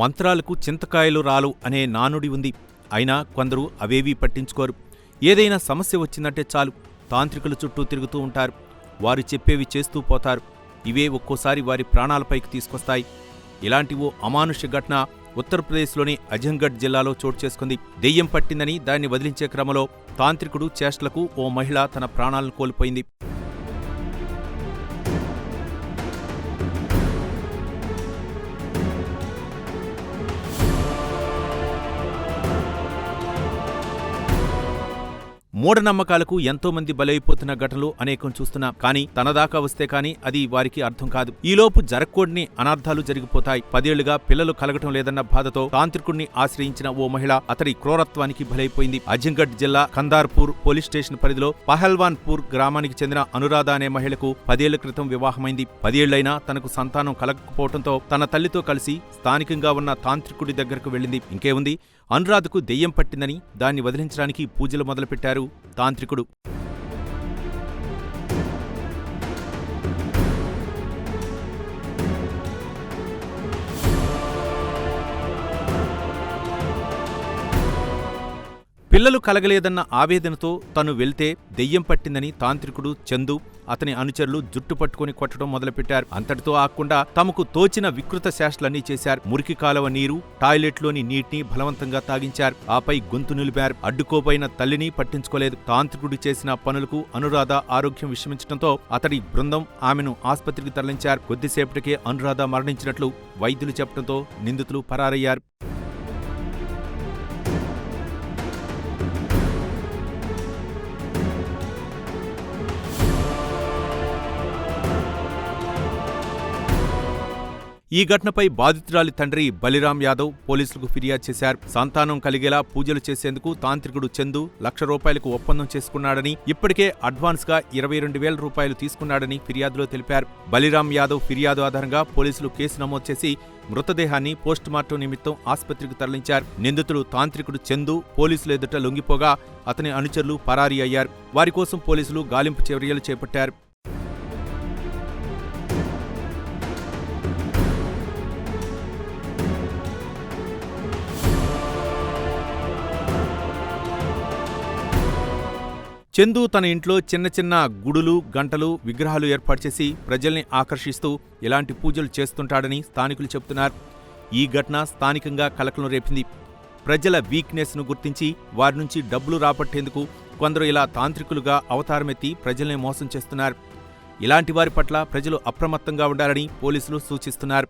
మంత్రాలకు చింతకాయలు రాలు అనే నానుడి ఉంది. అయినా కొందరు అవేవీ పట్టించుకోరు. ఏదైనా సమస్య వచ్చిందంటే చాలు తాంత్రికుల చుట్టూ తిరుగుతూ ఉంటారు. వారు చెప్పేవి చేస్తూ పోతారు. ఇవే ఒక్కోసారి వారి ప్రాణాలపైకి తీసుకొస్తాయి. ఇలాంటి ఓ అమానుష్య ఘటన ఉత్తరప్రదేశ్లోని అజంగఢ్ జిల్లాలో చోటు చేసుకుంది. దెయ్యం పట్టిందని దాన్ని వదిలించే క్రమంలో తాంత్రికుడు చేష్టలకు ఓ మహిళ తన ప్రాణాలను కోల్పోయింది. మూఢనమ్మకాలకు ఎంతోమంది బలైపోతున్న ఘటనలు అనేకం చూస్తున్నాం. కానీ తనదాకా వస్తే కానీ అది వారికి అర్థం కాదు. ఈలోపు జరగకూడని అనర్థాలు జరిగిపోతాయి. 10 ఏళ్లుగా పిల్లలు కలగటం లేదన్న బాధతో తాంత్రికుడిని ఆశ్రయించిన ఓ మహిళ అతడి క్రూరత్వానికి బలైపోయింది. అజంగఢ్ జిల్లా కందార్పూర్ పోలీస్ స్టేషన్ పరిధిలో పహల్వాన్పూర్ గ్రామానికి చెందిన అనురాధ అనే మహిళకు 10 ఏళ్ల క్రితం వివాహమైంది. 10 ఏళ్లైనా తనకు సంతానం కలగకపోవడంతో తన తల్లితో కలిసి స్థానికంగా ఉన్న తాంత్రికుడి దగ్గరకు వెళ్ళింది. ఇంకేముంది, అనురాధకు దెయ్యం పట్టిందని దాన్ని వదిలించడానికి పూజలు మొదలుపెట్టారు తాంత్రికుడు. పిల్లలు కలగలేదన్న ఆవేదనతో తను వెళ్తే దెయ్యం పట్టిందని తాంత్రికుడు చందు, అతని అనుచరులు జుట్టు పట్టుకుని కొట్టడం మొదలుపెట్టారు. అంతటితో ఆకుండా తమకు తోచిన వికృత శాస్త్రాలన్నీ చేశారు. మురికి కాలువ నీరు, టాయిలెట్లోని నీటిని బలవంతంగా తాగించారు. ఆపై గొంతు నిలిపారు. అడ్డుకోపోయిన తల్లిని పట్టించుకోలేదు. తాంత్రికుడు చేసిన పనులకు అనురాధ ఆరోగ్యం విషమించడంతో అతడి బృందం ఆమెను ఆస్పత్రికి తరలించారు. కొద్దిసేపటికే అనురాధ మరణించినట్లు వైద్యులు చెప్పడంతో నిందితులు పరారయ్యారు. ఈ ఘటనపై బాధితురాలి తండ్రి బలిరాం యాదవ్ పోలీసులకు ఫిర్యాదు చేశారు. సంతానం కలిగేలా పూజలు చేసేందుకు తాంత్రికుడు చందు ₹1,00,000 ఒప్పందం చేసుకున్నాడని, ఇప్పటికే అడ్వాన్స్ గా ₹22,000 తీసుకున్నాడని ఫిర్యాదులో తెలిపారు. బలిరాం యాదవ్ ఫిర్యాదు ఆధారంగా పోలీసులు కేసు నమోదు చేసి మృతదేహాన్ని పోస్టుమార్టం నిమిత్తం ఆస్పత్రికి తరలించారు. నిందితుడు తాంత్రికుడు చందు పోలీసుల ఎదుట లొంగిపోగా అతని అనుచరులు పరారీ అయ్యారు. వారి కోసం పోలీసులు గాలింపు చర్యలు చేపట్టారు. చందు తన ఇంట్లో చిన్న చిన్న గుడులు, గంటలు, విగ్రహాలు ఏర్పాటు చేసి ప్రజల్ని ఆకర్షిస్తూ ఇలాంటి పూజలు చేస్తుంటాడని స్థానికులు చెబుతున్నారు. ఈ ఘటన స్థానికంగా కలకలం రేపింది. ప్రజల వీక్నెస్ను గుర్తించి వారి నుంచి డబ్బులు రాబట్టేందుకు కొందరు ఇలా తాంత్రికులుగా అవతారమెత్తి ప్రజల్ని మోసం చేస్తున్నారు. ఇలాంటి వారి పట్ల ప్రజలు అప్రమత్తంగా ఉండాలని పోలీసులు సూచిస్తున్నారు.